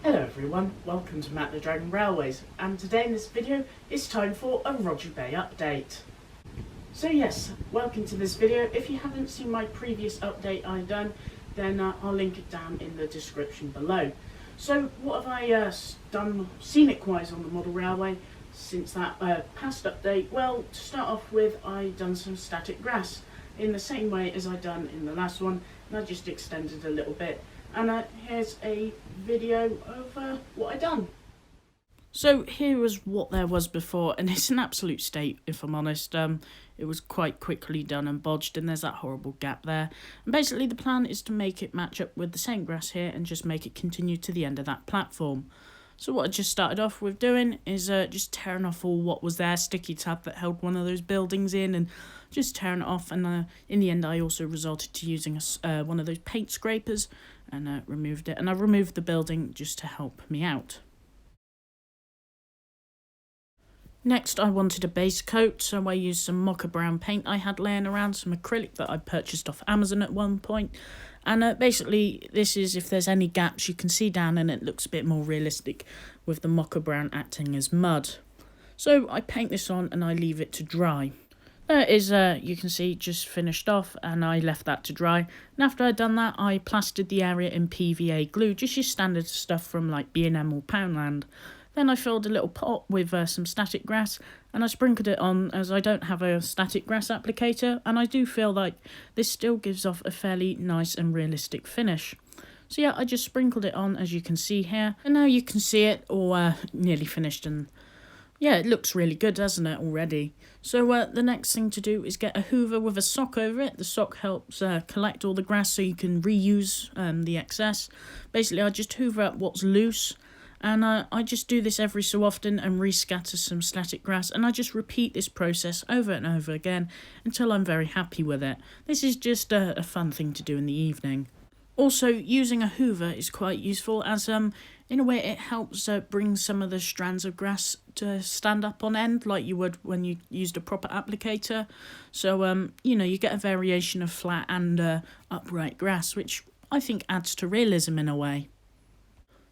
Hello everyone, welcome to Matt the Dragon Railways, and today in this video it's time for a Roger Bay update. So yes, welcome to this video. If you haven't seen my previous update I've done, then I'll link it down in the description below. So what have I done scenic wise on the model railway since that past update? Well, to start off with, I done some static grass in the same way as I done in the last one, and I just extended a little bit. And here's a video of what I done. So here was what there was before, and it's an absolute state if I'm honest. It was quite quickly done and bodged, and there's that horrible gap there. And basically the plan is to make it match up with the same grass here and just make it continue to the end of that platform. So what I just started off with doing is just tearing off all what was there, sticky tab that held one of those buildings in, and just tearing it off. And in the end I also resorted to using one of those paint scrapers and removed it. And I removed the building just to help me out. Next I wanted a base coat, so I used some mocha brown paint I had laying around, some acrylic that I purchased off Amazon at one point. And basically this is if there's any gaps you can see down, and it looks a bit more realistic with the mocha brown acting as mud. So I paint this on and I leave it to dry. There it is, you can see, just finished off, and I left that to dry. And after I'd done that, I plastered the area in PVA glue, just your standard stuff from like B&M or Poundland. Then I filled a little pot with some static grass, and I sprinkled it on, as I don't have a static grass applicator, and I do feel like this still gives off a fairly nice and realistic finish. So yeah, I just sprinkled it on, as you can see here, and now you can see it all nearly finished, and yeah, it looks really good, doesn't it, already? So the next thing to do is get a hoover with a sock over it. The sock helps collect all the grass so you can reuse the excess. Basically, I just hoover up what's loose, and I just do this every so often and rescatter some static grass, and I just repeat this process over and over again until I'm very happy with it. This is just a fun thing to do in the evening. Also, using a hoover is quite useful, as in a way it helps bring some of the strands of grass to stand up on end like you would when you used a proper applicator. So you know, you get a variation of flat and upright grass, which I think adds to realism in a way.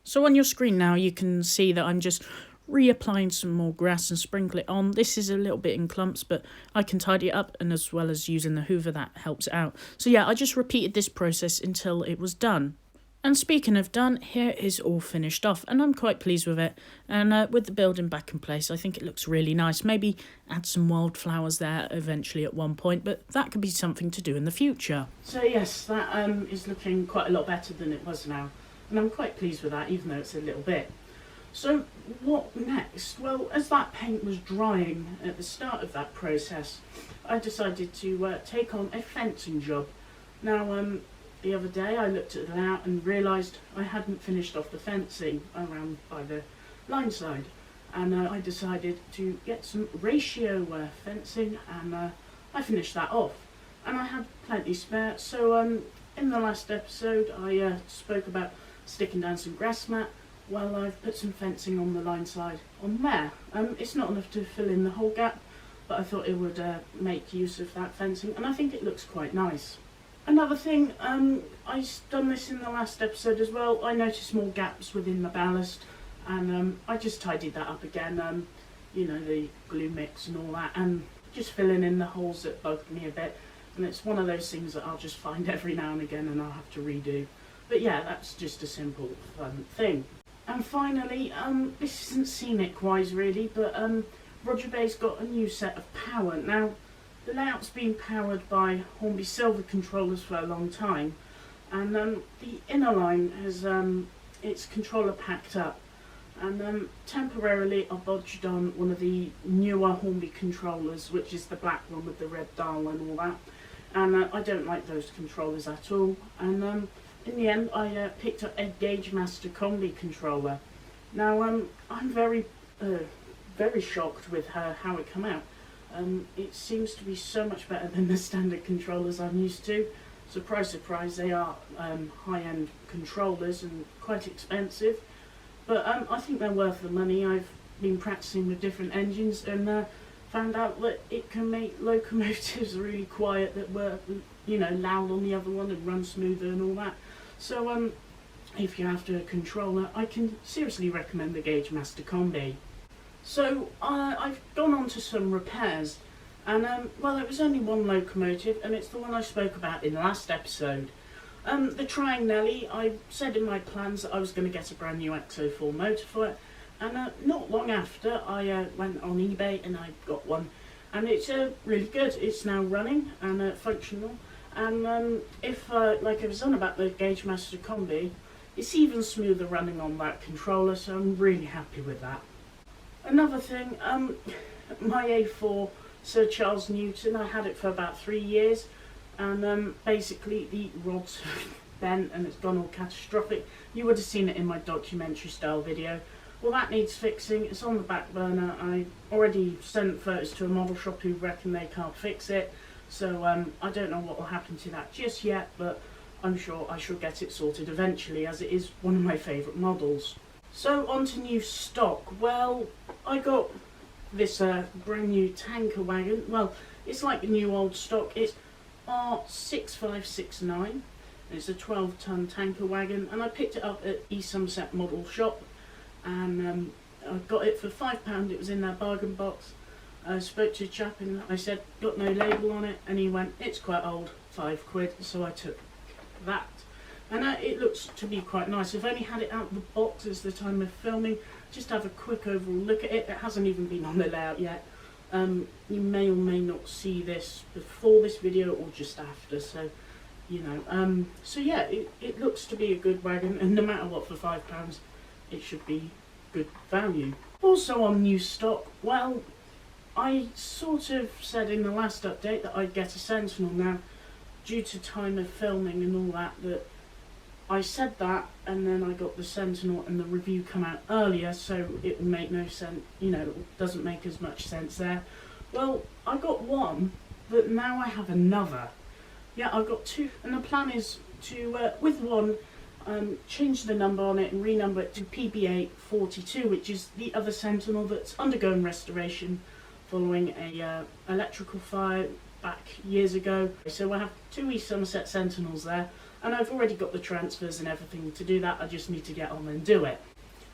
So on your screen now you can see that I'm just reapplying some more grass and sprinkle it on. This is a little bit in clumps, but I can tidy it up, and as well as using the hoover, that helps it out. So yeah, I just repeated this process until it was done. And speaking of done, here is all finished off, and I'm quite pleased with it. And with the building back in place, I think it looks really nice. Maybe add some wildflowers there eventually at one point, but that could be something to do in the future. So yes, that is looking quite a lot better than it was now, and I'm quite pleased with that, even though it's a little bit. So what next? Well, as that paint was drying at the start of that process, I decided to take on a fencing job. Now, the other day I looked at the layout and realised I hadn't finished off the fencing around by the line side, and I decided to get some ratio fencing, and I finished that off. And I had plenty spare, so in the last episode I spoke about sticking down some grass mat. Well, I've put some fencing on the line side on there. It's not enough to fill in the whole gap, but I thought it would make use of that fencing, and I think it looks quite nice. Another thing, I've done this in the last episode as well. I noticed more gaps within the ballast, and I just tidied that up again. You know, the glue mix and all that, and just filling in the holes that bugged me a bit. And it's one of those things that I'll just find every now and again and I'll have to redo. But yeah, that's just a simple fun thing. And finally, this isn't scenic wise really, but Roger Bay's got a new set of power. Now, the layout's been powered by Hornby Silver controllers for a long time, and the inner line has its controller packed up, and temporarily I bodged on one of the newer Hornby controllers, which is the black one with the red dial and all that, and I don't like those controllers at all. And in the end, I picked up a Gauge Master Combi controller. Now, I'm very shocked with how it came out. It seems to be so much better than the standard controllers I'm used to. Surprise, surprise, they are high-end controllers and quite expensive. But I think they're worth the money. I've been practicing with different engines and found out that it can make locomotives really quiet that were, you know, loud on the other one and run smoother and all that. So if you're after a controller, I can seriously recommend the Gauge Master Combi. So I've gone on to some repairs, and well, it was only one locomotive, and it's the one I spoke about in the last episode. The Triangnelli, I said in my plans that I was going to get a brand new XO4 motor for it, and not long after I went on eBay and I got one, and it's really good. It's now running and functional, and if like I was on about the Gauge Master Combi, it's even smoother running on that controller, so I'm really happy with that. Another thing, my A4 Sir Charles Newton, I had it for about 3 years, and basically the rod's bent and it's gone all catastrophic. You would have seen it in my documentary style video. Well, that needs fixing. It's on the back burner. I already sent photos to a model shop who reckon they can't fix it, so I don't know what will happen to that just yet, but I'm sure I shall get it sorted eventually, as it is one of my favourite models. So on to new stock. Well, I got this brand new tanker wagon. Well, it's like a new old stock. It's R6569. It's a 12-ton tanker wagon, and I picked it up at East Somerset Model Shop, and I got it for £5. It was in their bargain box. I spoke to a chap and I said, got no label on it, and he went, it's quite old, £5. So I took that, and it looks to be quite nice. I've only had it out of the box as the time of filming, just have a quick overall look at it. It hasn't even been on the layout yet. You may or may not see this before this video or just after, so you know. So yeah, it looks to be a good wagon, and no matter what, for £5 it should be good value. Also on new stock, well, I sort of said in the last update that I'd get a Sentinel. Now, due to time of filming and all that, I said that, and then I got the Sentinel and the review come out earlier, so it would make no sense, you know, it doesn't make as much sense there. Well, I got one, but now I have another. Yeah, I've got two, and the plan is to, with one, change the number on it and renumber it to PB842, which is the other Sentinel that's undergoing restoration following a electrical fire back years ago. So we'll have two East Somerset Sentinels there, and I've already got the transfers and everything to do that. I just need to get on and do it.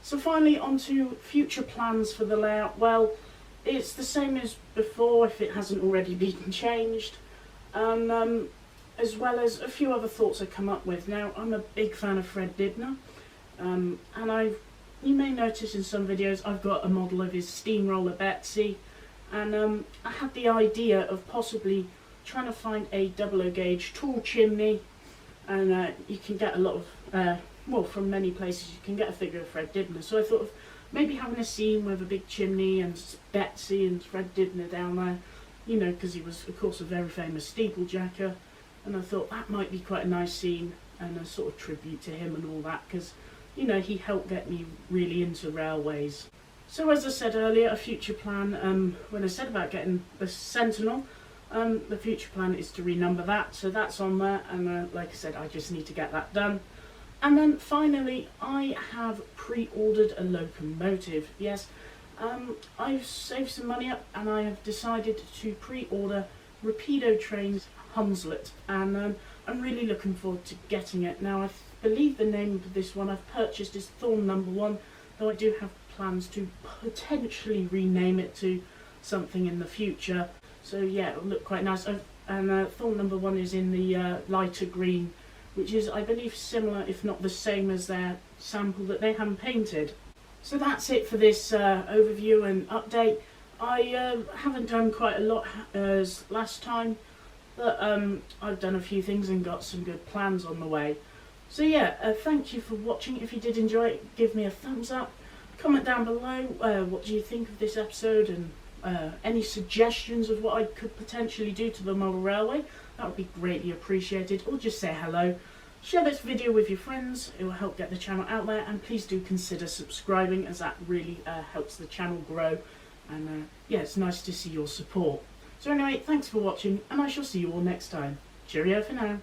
So finally, on to future plans for the layout. Well, it's the same as before if it hasn't already been changed, and as well as a few other thoughts I come up with. Now, I'm a big fan of Fred Dibner, and you may notice in some videos I've got a model of his steamroller Betsy, and I had the idea of possibly trying to find a 00 gauge tall chimney, and you can get a lot of, well, from many places you can get a figure of Fred Dibner. So I thought of maybe having a scene with a big chimney and Betsy and Fred Dibner down there, you know, because he was of course a very famous steeplejacker, and I thought that might be quite a nice scene and a sort of tribute to him and all that, because, you know, he helped get me really into railways. So as I said earlier, a future plan, when I said about getting the Sentinel, the future plan is to renumber that, so that's on there, and like I said, I just need to get that done. And then finally, I have pre-ordered a locomotive. Yes, I've saved some money up, and I have decided to pre-order Rapido Trains Hunslet, and I'm really looking forward to getting it. Now, I believe the name of this one I've purchased is Thorn Number 1, though I do have plans to potentially rename it to something in the future. So yeah, it'll look quite nice. And Thorn Number 1 is in the lighter green, which is, I believe, similar, if not the same, as their sample that they hand painted. So that's it for this overview and update. I haven't done quite a lot as last time, but I've done a few things and got some good plans on the way. So yeah, thank you for watching. If you did enjoy it, give me a thumbs up. Comment down below what do you think of this episode, and any suggestions of what I could potentially do to the model railway. That would be greatly appreciated. Or just say hello. Share this video with your friends. It will help get the channel out there, and please do consider subscribing, as that really helps the channel grow. And yeah, it's nice to see your support. So anyway, thanks for watching, and I shall see you all next time. Cheerio for now.